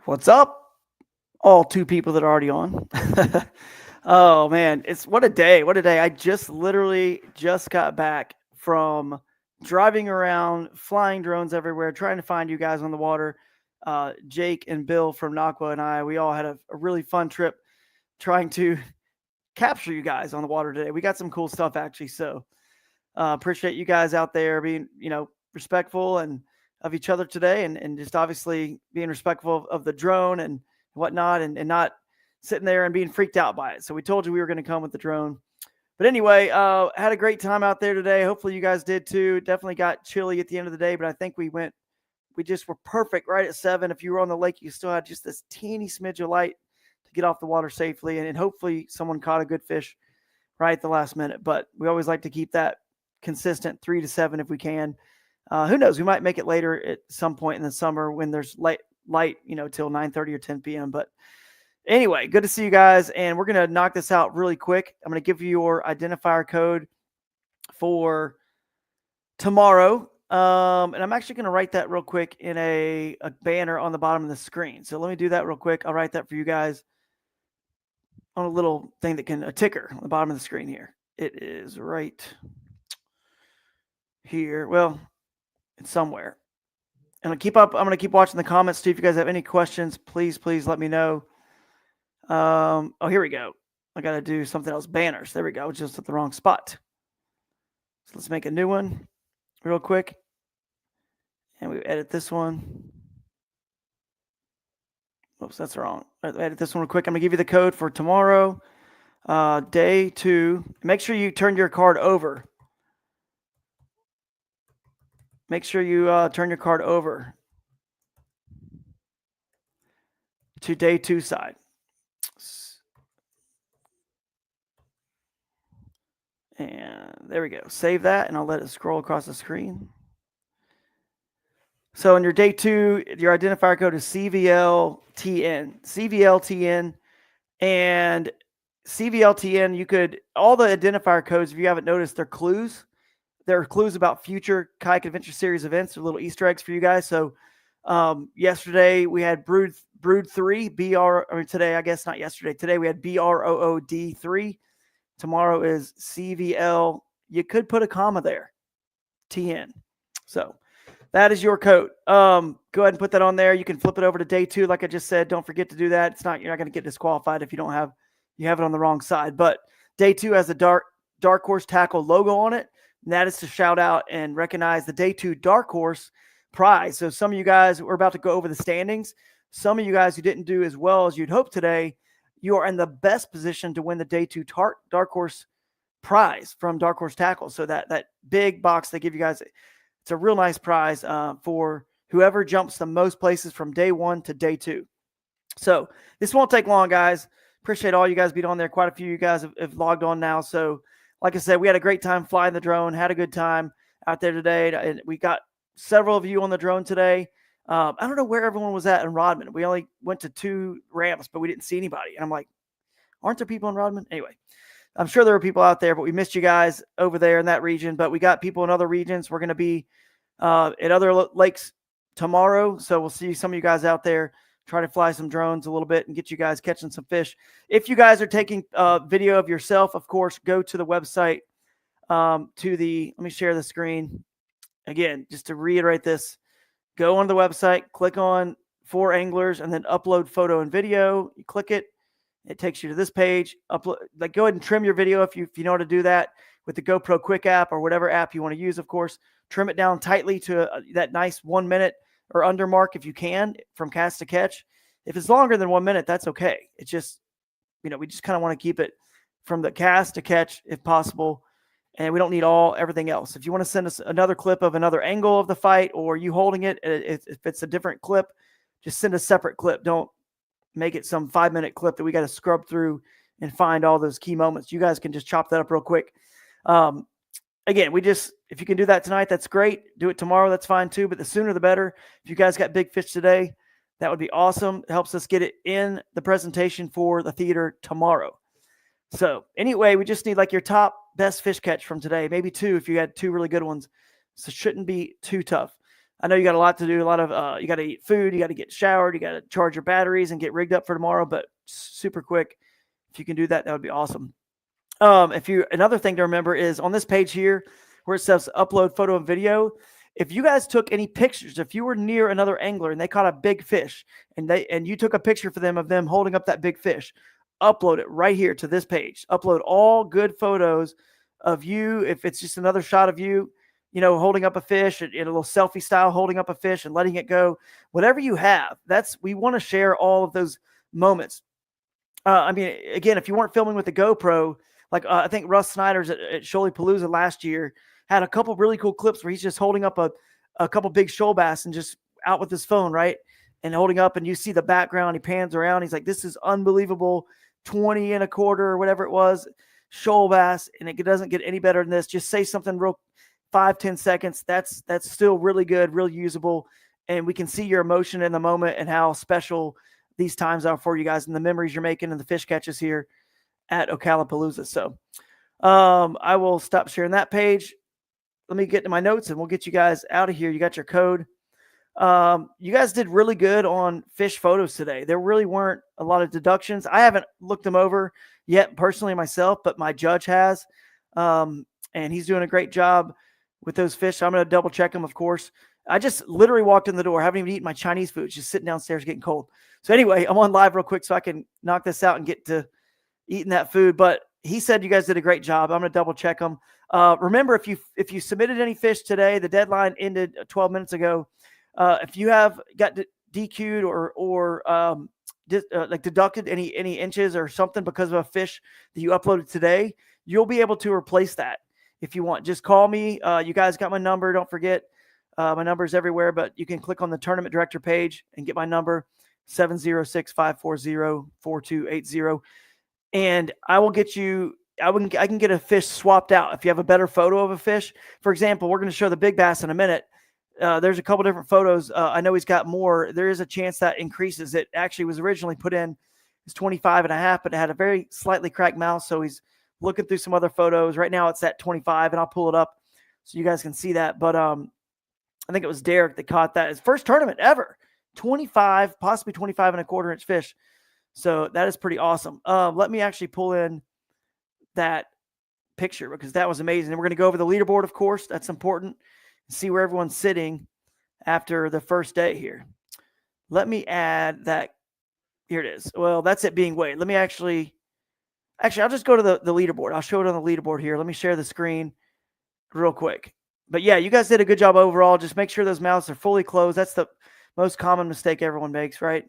What's up? All two people that are already on. Oh man, it's what a day. What a day. I just literally just got back from driving around, flying drones everywhere, trying to find you guys on the water. Jake and Bill from Nakwa and I, we all had a really fun trip trying to capture you guys on the water today. We got some cool stuff actually. So appreciate you guys out there being, respectful and of each other today, and just obviously being respectful of the drone and whatnot, and not sitting there and being freaked out by it. So we told you we were going to come with the drone. But anyway, had a great time out there today. Hopefully you guys did too. Definitely got chilly at the end of the day, but I think we just were perfect right at 7. If you were on the lake, you still had just this teeny smidge of light to get off the water safely. And hopefully someone caught a good fish right at the last minute. But we always like to keep that consistent 3 to 7 if we can. Who knows? We might make it later at some point in the summer when there's light, till 9:30 or 10 p.m. But anyway, good to see you guys. And we're going to knock this out really quick. I'm going to give you your identifier code for tomorrow. And I'm actually going to write that real quick in a banner on the bottom of the screen. So let me do that real quick. I'll write that for you guys on a little thing a ticker on the bottom of the screen here. It is right here. Well, it's somewhere. And I'm going to keep watching the comments too. If you guys have any questions, please let me know. Oh, here we go. I got to do something else. Banners. There we go. Just at the wrong spot. So let's make a new one real quick. And we edit this one. Oops, that's wrong. Edit this one real quick. I'm going to give you the code for tomorrow. Day 2. Make sure you turn your card over. Make sure you turn your card over to day 2 side. And there we go. Save that, and I'll let it scroll across the screen. So in your day 2, your identifier code is CVLTN. CVLTN. And CVLTN, all the identifier codes, if you haven't noticed, they're clues. There are clues about future Kayak Adventure Series events. They're little Easter eggs for you guys. So yesterday we had Brood 3, today, I guess not yesterday. Today we had BROOD 3. Tomorrow is CVL. You could put a comma there. TN. So that is your code. Go ahead and put that on there. You can flip it over to day 2. Like I just said, don't forget to do that. You're not going to get disqualified if you have it on the wrong side. But day 2 has the Dark Horse Tackle logo on it. And that is to shout out and recognize the day 2 Dark Horse prize. So some of you guys, we're about to go over the standings. Some of you guys who didn't do as well as you'd hope today, you are in the best position to win the day 2 Dark Horse prize from Dark Horse Tackle. So that big box they give you guys, it's a real nice prize for whoever jumps the most places from day 1 to day 2. So this won't take long, guys. Appreciate all you guys being on there. Quite a few of you guys have logged on now. So like I said, we had a great time flying the drone, had a good time out there today. And we got several of you on the drone today. I don't know where everyone was at in Rodman. We only went to 2 ramps, but we didn't see anybody. And I'm like, aren't there people in Rodman? Anyway, I'm sure there were people out there, but we missed you guys over there in that region. But we got people in other regions. We're going to be at other lakes tomorrow. So we'll see some of you guys out there. Try to fly some drones a little bit and get you guys catching some fish. If you guys are taking video of yourself, of course, go to the website let me share the screen. Again, just to reiterate this, go on the website, click on For Anglers, and then upload photo and video. You click it. It takes you to this page. Go ahead and trim your video if you know how to do that with the GoPro Quick app or whatever app you want to use, of course. Trim it down tightly to that nice 1 minute or under mark if you can from cast to catch. If it's longer than 1 minute, that's okay. It's just, we just kind of want to keep it from the cast to catch if possible. And we don't need everything else. If you want to send us another clip of another angle of the fight or you holding it, if it's a different clip, just send a separate clip. Don't make it some 5-minute clip that we got to scrub through and find all those key moments. You guys can just chop that up real quick. Again, if you can do that tonight, that's great. Do it tomorrow, that's fine too. But the sooner the better. If you guys got big fish today, that would be awesome. It helps us get it in the presentation for the theater tomorrow. So anyway, we just need your top best fish catch from today. Maybe 2 if you had 2 really good ones. So it shouldn't be too tough. I know you got a lot to do, a lot of, you got to eat food, you got to get showered, you got to charge your batteries and get rigged up for tomorrow, but super quick. If you can do that, that would be awesome. Another thing to remember is on this page here where it says upload photo and video. If you guys took any pictures, if you were near another angler and they caught a big fish and you took a picture for them of them holding up that big fish, upload it right here to this page. Upload all good photos of you. If it's just another shot of you, holding up a fish in a little selfie style, holding up a fish and letting it go, whatever you have, we want to share all of those moments. Again, if you weren't filming with the GoPro, like I think Russ Snyder's at Ocalapalooza last year had a couple really cool clips where he's just holding up a couple big shoal bass and just out with his phone, right? And holding up, and you see the background. He pans around. He's like, "This is unbelievable, 20 and a quarter or whatever it was, shoal bass," and it doesn't get any better than this. Just say something real, 5-10 seconds. That's still really good, real usable, and we can see your emotion in the moment and how special these times are for you guys and the memories you're making and the fish catches here at Ocalapalooza. So I will stop sharing that page. Let me get to my notes and we'll get you guys out of here. You got your code. You guys did really good on fish photos today. There really weren't a lot of deductions. I haven't looked them over yet personally myself, but my judge has. And he's doing a great job with those fish. I'm going to double check them, of course. I just literally walked in the door. I haven't even eaten my Chinese food. Just sitting downstairs getting cold. So anyway, I'm on live real quick so I can knock this out and get to eating that food. But he said you guys did a great job. I'm going to double check them. Remember, if you submitted any fish today, the deadline ended 12 minutes ago. If you have got DQ'd or like deducted any inches or something because of a fish that you uploaded today, you'll be able to replace that if you want. Just call me. You guys got my number. Don't forget. My number is everywhere, but you can click on the tournament director page and get my number, 706-540-4280. And I will get you, I can get a fish swapped out. If you have a better photo of a fish, for example, we're going to show the big bass in a minute. There's a couple different photos. I know he's got more. There is a chance that increases. It actually was originally put in as 25 and a half, but it had a very slightly cracked mouth. So he's looking through some other photos. Right now it's at 25, and I'll pull it up so you guys can see that. But I think it was Derek that caught that. His first tournament ever, 25, possibly 25 and a quarter inch fish. So that is pretty awesome. Let me actually pull in that picture because that was amazing. And we're going to go over the leaderboard, of course. That's important. See where everyone's sitting after the first day here. Let me add that. Here it is. Well, that's it being weighed. Let me actually, I'll just go to the leaderboard. I'll show it on the leaderboard here. Let me share the screen real quick. But yeah, you guys did a good job overall. Just make sure those mouths are fully closed. That's the most common mistake everyone makes, right?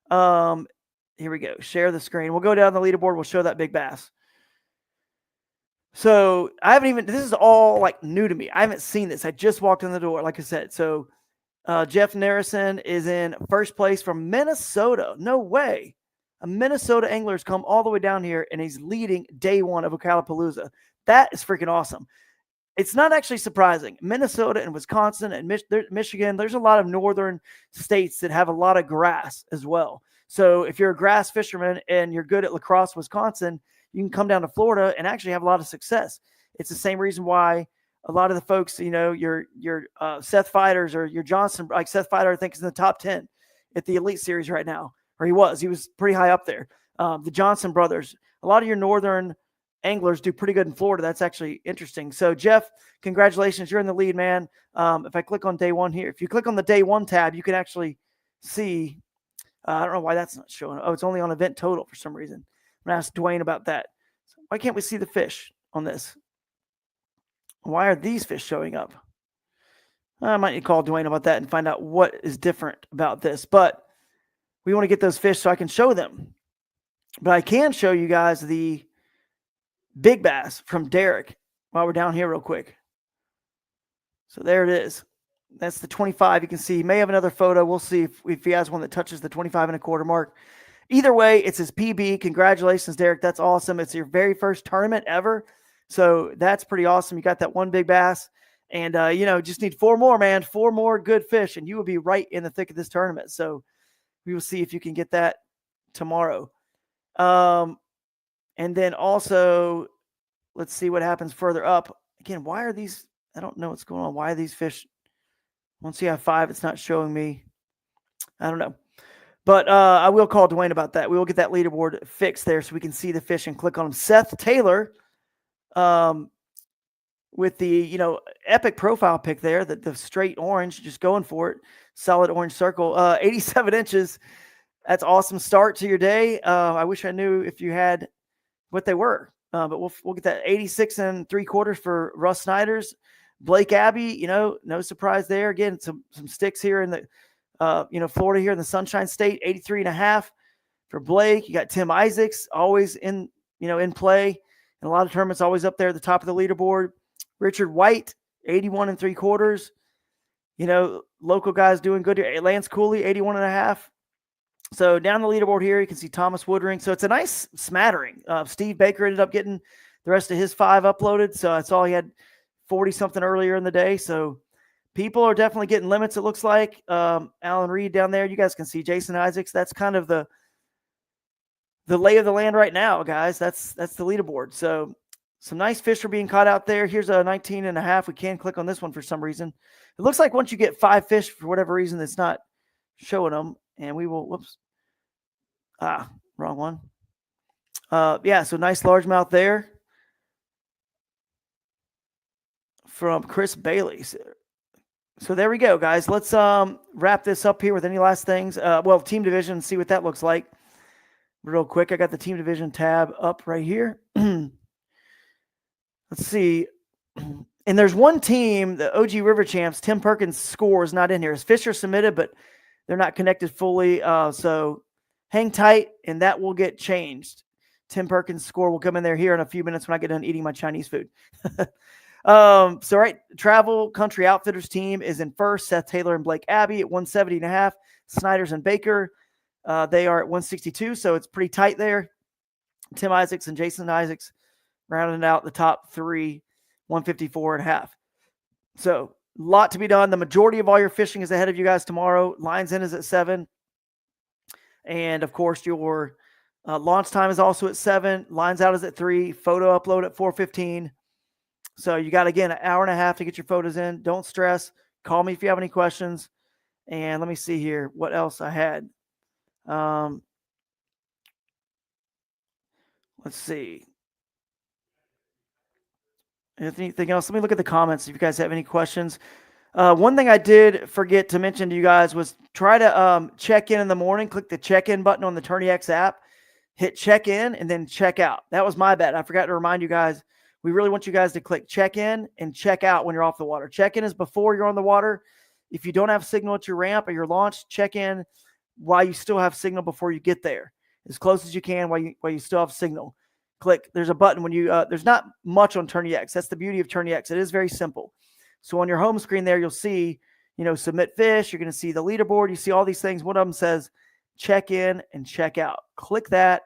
Here we go. Share the screen. We'll go down the leaderboard. We'll show that big bass. So this is all like new to me. I haven't seen this. I just walked in the door, like I said. So Jeff Narrison is in first place from Minnesota. No way. A Minnesota angler's come all the way down here and he's leading day one of Ocalapalooza. That is freaking awesome. It's not actually surprising. Minnesota and Wisconsin and Michigan, there's a lot of northern states that have a lot of grass as well. So if you're a grass fisherman and you're good at La Crosse, Wisconsin, you can come down to Florida and actually have a lot of success. It's the same reason why a lot of the folks, your Seth Fighters or your Johnson, like Seth Fighter, I think is in the top 10 at the Elite Series right now, or he was pretty high up there. The Johnson brothers, a lot of your northern anglers do pretty good in Florida. That's actually interesting. So Jeff, congratulations. You're in the lead, man. If I click on day one here, if you click on the day one tab, you can actually see, I don't know why that's not showing. Oh, it's only on event total for some reason. I'm going to ask Dwayne about that. So why can't we see the fish on this? Why are these fish showing up? I might need to call Dwayne about that and find out what is different about this. But we want to get those fish so I can show them. But I can show you guys the big bass from Derek while we're down here real quick. So there it is. That's the 25. You can see he may have another photo. We'll see if he has one that touches the 25 and a quarter mark. Either way, it's his PB. Congratulations, Derek. That's awesome. It's your very first tournament ever. So that's pretty awesome. You got that one big bass. And, just need 4 more, man. 4 more good fish, and you will be right in the thick of this tournament. So we will see if you can get that tomorrow. And then also, let's see what happens further up. Again, why are these – I don't know what's going on. Why are these fish Once you have 5, it's not showing me. I don't know. But I will call Dwayne about that. We will get that leaderboard fixed there so we can see the fish and click on them. Seth Taylor, with the epic profile pic there, the straight orange, just going for it, solid orange circle, 87 inches. That's awesome start to your day. I wish I knew if you had what they were, but we'll get that 86 3/4 for Russ Snyder's. Blake Abbey, no surprise there. Again, some sticks here in the Florida here in the Sunshine State, 83.5 for Blake. You got Tim Isaacs always in play in a lot of tournaments, always up there at the top of the leaderboard. Richard White, 81 3/4. Local guys doing good here. Lance Cooley, 81.5. So down the leaderboard here, you can see Thomas Woodring. So it's a nice smattering. Steve Baker ended up getting the rest of his 5 uploaded. So I saw he had 40 something earlier in the day. So people are definitely getting limits, it looks like. Alan Reed down there, you guys can see Jason Isaacs. That's kind of the lay of the land right now, guys. That's the leaderboard. So some nice fish are being caught out there. Here's a 19.5. We can click on this one for some reason. It looks like once you get 5 fish, for whatever reason, it's not showing them. And we will, whoops. Wrong one. Yeah, so nice largemouth there from Chris Bailey. So there we go, guys. Let's wrap this up here with any last things. Team division, see what that looks like real quick. I got the team division tab up right here. Let's see. And there's one team, the OG River Champs, Tim Perkins' score is not in here. His fish are submitted, but they're not connected fully. So hang tight, and that will get changed. Tim Perkins' score will come in there here in a few minutes when I get done eating my Chinese food. Travel Country Outfitters team is in first. Seth Taylor and Blake Abbey at 170.5. Snyders and Baker, they are at 162, so it's pretty tight there. Tim Isaacs and Jason Isaacs rounding out the top 3, 154.5. So a lot to be done. The majority of all your fishing is ahead of you guys tomorrow. Lines in is at 7. And, of course, your launch time is also at 7. Lines out is at 3. Photo upload at 4:15. So you got, again, an hour and a half to get your photos in. Don't stress. Call me if you have any questions. And let me see here what else I had. Let's see. Anything else? Let me look at the comments if you guys have any questions. One thing I did forget to mention to you guys was try to check in the morning. Click the check-in button on the TourneyX app. Hit check-in and then check out. That was my bad. I forgot to remind you guys. We really want you guys to click check-in and check out when you're off the water. Check-in is before you're on the water. If you don't have signal at your ramp or your launch, check in while you still have signal before you get there. As close as you can while you still have signal. Click. There's a button when you there's not much on TourneyX. That's the beauty of TourneyX. It is very simple. So on your home screen there, you'll see, submit fish. You're going to see the leaderboard. You see all these things. One of them says check in and check out. Click that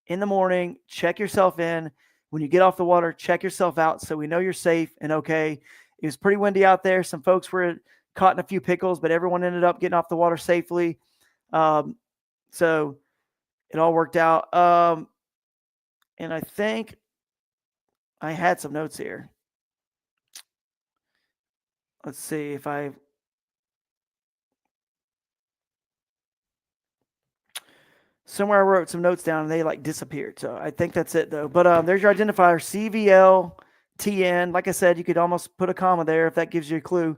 in the morning. Check yourself in. When you get off the water, check yourself out so we know you're safe and okay. It was pretty windy out there. Some folks were caught in a few pickles, but everyone ended up getting off the water safely. So it all worked out. And I think I had some notes here. Let's see if somewhere I wrote some notes down and they disappeared. So I think that's it though. But there's your identifier, CVLTN. Like I said, you could almost put a comma there if that gives you a clue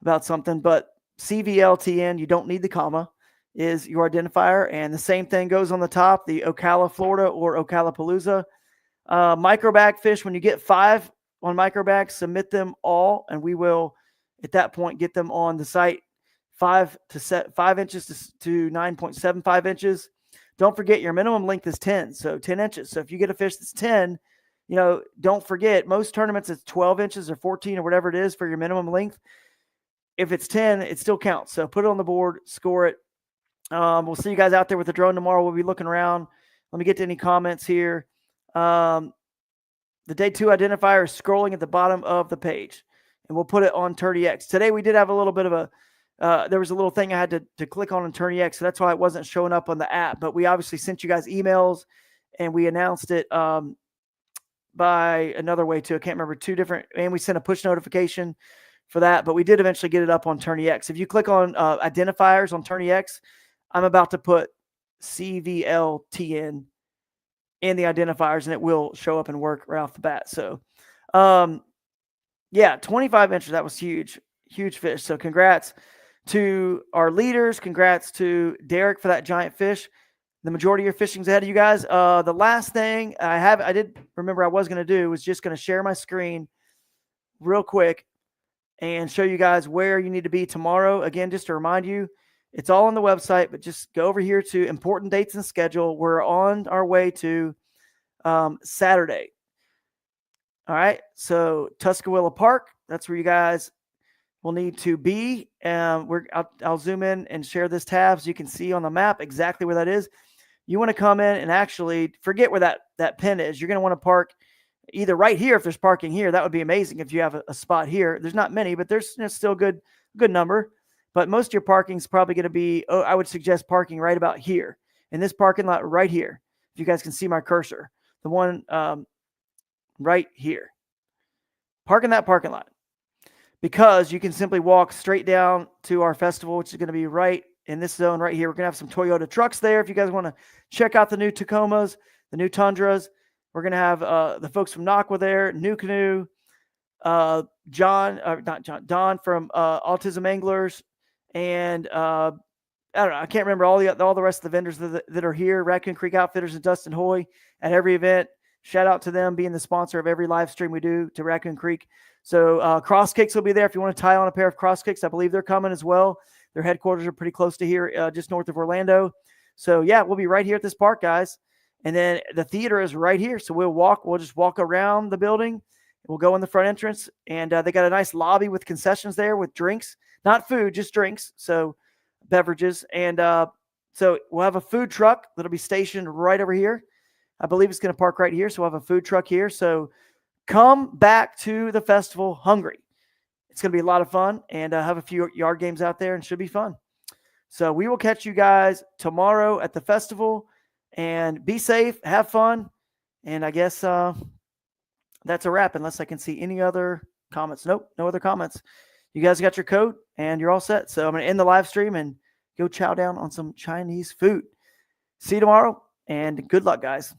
about something. But CVLTN, you don't need the comma, is your identifier. And the same thing goes on the top, the Ocala, Florida or Ocalapalooza. Microbag fish, when you get 5 on microbag, submit them all, and we will at that point get them on the site 5 inches to 9.75 inches. Don't forget your minimum length is 10, so 10 inches. So if you get a fish that's 10, don't forget most tournaments it's 12 inches or 14 or whatever it is for your minimum length. If it's 10, it still counts. So put it on the board, score it. We'll see you guys out there with the drone tomorrow. We'll be looking around. Let me get to any comments here. The day 2 identifier is scrolling at the bottom of the page, and we'll put it on TourneyX. Today we did have a little bit of there was a little thing I had to click on TourneyX, so that's why it wasn't showing up on the app. But we obviously sent you guys emails, and we announced it by another way too. I can't remember 2 different, and we sent a push notification for that, but we did eventually get it up on TourneyX. If you click on identifiers on TourneyX, I'm about to put CVLTN in the identifiers, and it will show up and work right off the bat. So, yeah, 25 inches. That was huge, huge fish. So congrats to our leaders. Congrats to Derek for that giant fish. The majority of your fishing's ahead of you guys. The last thing I did remember I was going to do was just going to share my screen real quick and show you guys where you need to be tomorrow. Again, just to remind you, it's all on the website, but just go over here to important dates and schedule. We're on our way to Saturday. All right, so Tuscaloosa Park, that's where you guys will need to be. I'll zoom in and share this tab so you can see on the map exactly where that is. You want to come in and actually forget where that pin is. You're going to want to park either right here if there's parking here. That would be amazing if you have a spot here. There's not many, but there's still a good number. But most of your parking is probably going to be, I would suggest parking right about here in this parking lot right here. If you guys can see my cursor, the one right here. Park in that parking lot because you can simply walk straight down to our festival, which is going to be right in this zone right here. We're going to have some Toyota trucks there. If you guys want to check out the new Tacomas, the new Tundras, we're going to have the folks from Naqua there, New Canoe, Don from Autism Anglers, and I don't know. I can't remember all the rest of the vendors that are here. Raccoon Creek Outfitters and Dustin Hoy at every event. Shout out to them being the sponsor of every live stream we do to Raccoon Creek. So Cross Kicks will be there if you want to tie on a pair of Cross Kicks. I believe they're coming as well. Their headquarters are pretty close to here, just north of Orlando. So yeah, we'll be right here at this park, guys. And then the theater is right here. So we'll just walk around the building. We'll go in the front entrance, and they got a nice lobby with concessions there with drinks, not food, just drinks. So beverages. And so we'll have a food truck that'll be stationed right over here. I believe it's going to park right here. So we'll have a food truck here. So come back to the festival hungry. It's going to be a lot of fun, and have a few yard games out there, and should be fun. So we will catch you guys tomorrow at the festival, and be safe, have fun. And I guess that's a wrap unless I can see any other comments. Nope, no other comments. You guys got your code and you're all set. So I'm going to end the live stream and go chow down on some Chinese food. See you tomorrow, and good luck, guys.